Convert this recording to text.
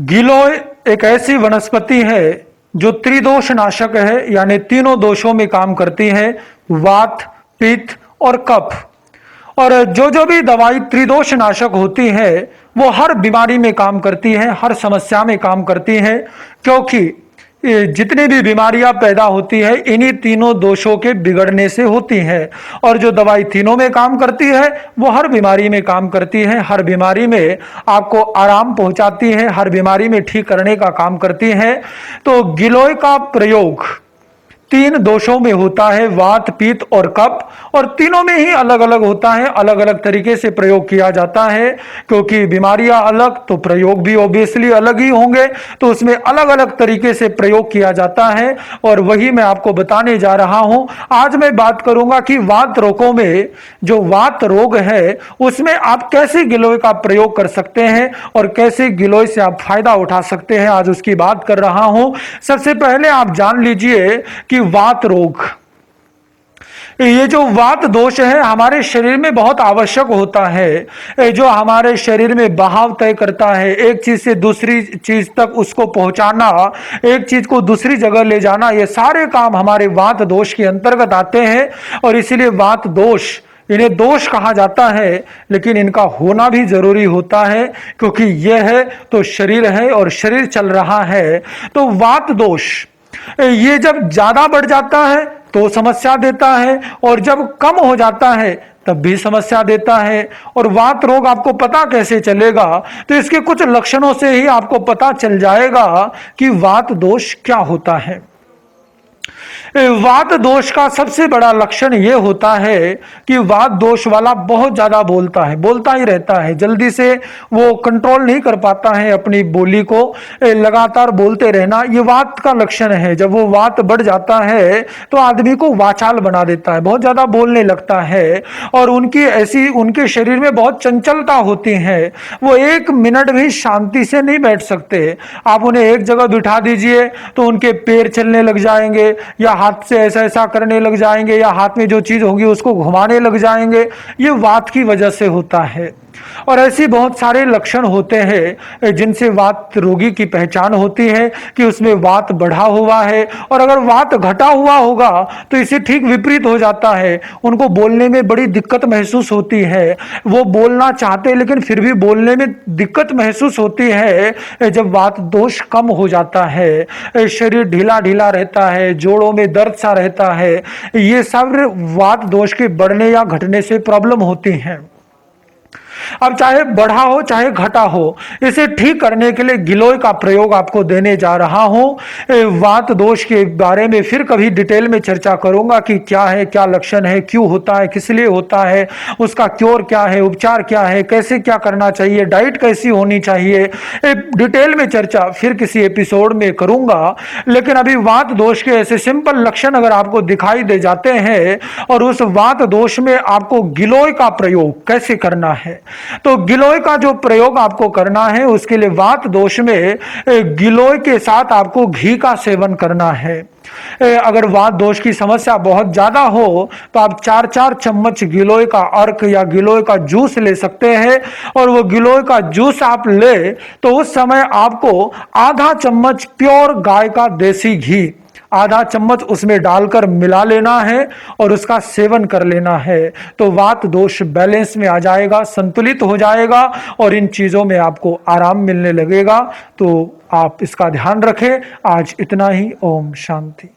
गिलोय एक ऐसी वनस्पति है जो त्रिदोष नाशक है, यानी तीनों दोषों में काम करती है, वात, पित्त और कफ। और जो जो भी दवाई त्रिदोष नाशक होती है वो हर बीमारी में काम करती है, हर समस्या में काम करती है, क्योंकि जितनी भी बीमारियां पैदा होती है इन्हीं तीनों दोषों के बिगड़ने से होती है। और जो दवाई तीनों में काम करती है वो हर बीमारी में काम करती है, हर बीमारी में आपको आराम पहुंचाती है, हर बीमारी में ठीक करने का काम करती है। तो गिलोय का प्रयोग तीन दोषों में होता है, वात, पित्त और कफ, और तीनों में ही अलग अलग होता है, अलग अलग तरीके से प्रयोग किया जाता है। क्योंकि बीमारियां अलग तो प्रयोग भी ऑब्वियसली अलग ही होंगे, तो उसमें अलग अलग तरीके से प्रयोग किया जाता है और वही मैं आपको बताने जा रहा हूं। आज मैं बात करूंगा कि वात रोगों में, जो वात रोग है उसमें आप कैसे गिलोय का प्रयोग कर सकते हैं और कैसे गिलोय से आप फायदा उठा सकते हैं, आज उसकी बात कर रहा हूं। सबसे पहले आप जान लीजिए कि वात रोग, ये जो वात दोष है हमारे शरीर में बहुत आवश्यक होता है, जो हमारे शरीर में बहाव तय करता है, एक चीज से दूसरी चीज तक उसको पहुंचाना, एक चीज को दूसरी जगह ले जाना, ये सारे काम हमारे वात दोष के अंतर्गत आते हैं। और इसीलिए वात दोष, इन्हें दोष कहा जाता है, लेकिन इनका होना भी जरूरी होता है, क्योंकि यह है तो शरीर है और शरीर चल रहा है। तो वात दोष ये जब ज्यादा बढ़ जाता है तो समस्या देता है, और जब कम हो जाता है तब भी समस्या देता है। और वात रोग आपको पता कैसे चलेगा, तो इसके कुछ लक्षणों से ही आपको पता चल जाएगा कि वात दोष क्या होता है। वात दोष का सबसे बड़ा लक्षण यह होता है कि वात दोष वाला बहुत ज्यादा बोलता है, बोलता ही रहता है, जल्दी से वो कंट्रोल नहीं कर पाता है अपनी बोली को, लगातार बोलते रहना, ये वात का लक्षण है। जब वो वात बढ़ जाता है तो आदमी को वाचाल बना देता है, बहुत ज्यादा बोलने लगता है, और उनकी ऐसी, उनके शरीर में बहुत चंचलता होती है, वो एक मिनट भी शांति से नहीं बैठ सकते। आप उन्हें एक जगह बिठा दीजिए तो उनके पैर चलने लग जाएंगे, या हाथ से ऐसा ऐसा करने लग जाएंगे, या हाथ में जो चीज होगी उसको घुमाने लग जाएंगे। ये वात की वजह से होता है। और ऐसे बहुत सारे लक्षण होते हैं जिनसे वात रोगी की पहचान होती है कि उसमें वात बढ़ा हुआ है। और अगर वात घटा हुआ होगा तो इसे ठीक विपरीत हो जाता है, उनको बोलने में बड़ी दिक्कत महसूस होती है, वो बोलना चाहते हैं लेकिन फिर भी बोलने में दिक्कत महसूस होती है। जब वात दोष कम हो जाता है, शरीर ढीला ढीला रहता है, जोड़ों में दर्द सा रहता है, ये सब वात दोष के बढ़ने या घटने से प्रॉब्लम होती हैं। अब चाहे बढ़ा हो चाहे घटा हो, इसे ठीक करने के लिए गिलोय का प्रयोग आपको देने जा रहा हूं। वात दोष के बारे में फिर कभी डिटेल में चर्चा करूंगा कि क्या है, क्या लक्षण है, क्यों होता है, किस लिए होता है, उसका क्योर क्या है, उपचार क्या है, कैसे क्या करना चाहिए, डाइट कैसी होनी चाहिए, डिटेल में चर्चा फिर किसी एपिसोड में करूंगा। लेकिन अभी वात दोष के ऐसे सिंपल लक्षण अगर आपको दिखाई दे जाते हैं और उस वात दोष में आपको गिलोय का प्रयोग कैसे करना है, तो गिलोय का जो प्रयोग आपको करना है उसके लिए वात दोष में गिलोय के साथ आपको घी का सेवन करना है। अगर वात दोष की समस्या बहुत ज्यादा हो तो आप 4-4 चम्मच गिलोय का अर्क या गिलोय का जूस ले सकते हैं। और वो गिलोय का जूस आप ले तो उस समय आपको आधा चम्मच प्योर गाय का देसी घी, आधा चम्मच उसमें डालकर मिला लेना है और उसका सेवन कर लेना है। तो वात दोष बैलेंस में आ जाएगा, संतुलित हो जाएगा और इन चीजों में आपको आराम मिलने लगेगा। तो आप इसका ध्यान रखें। आज इतना ही। ओम शांति।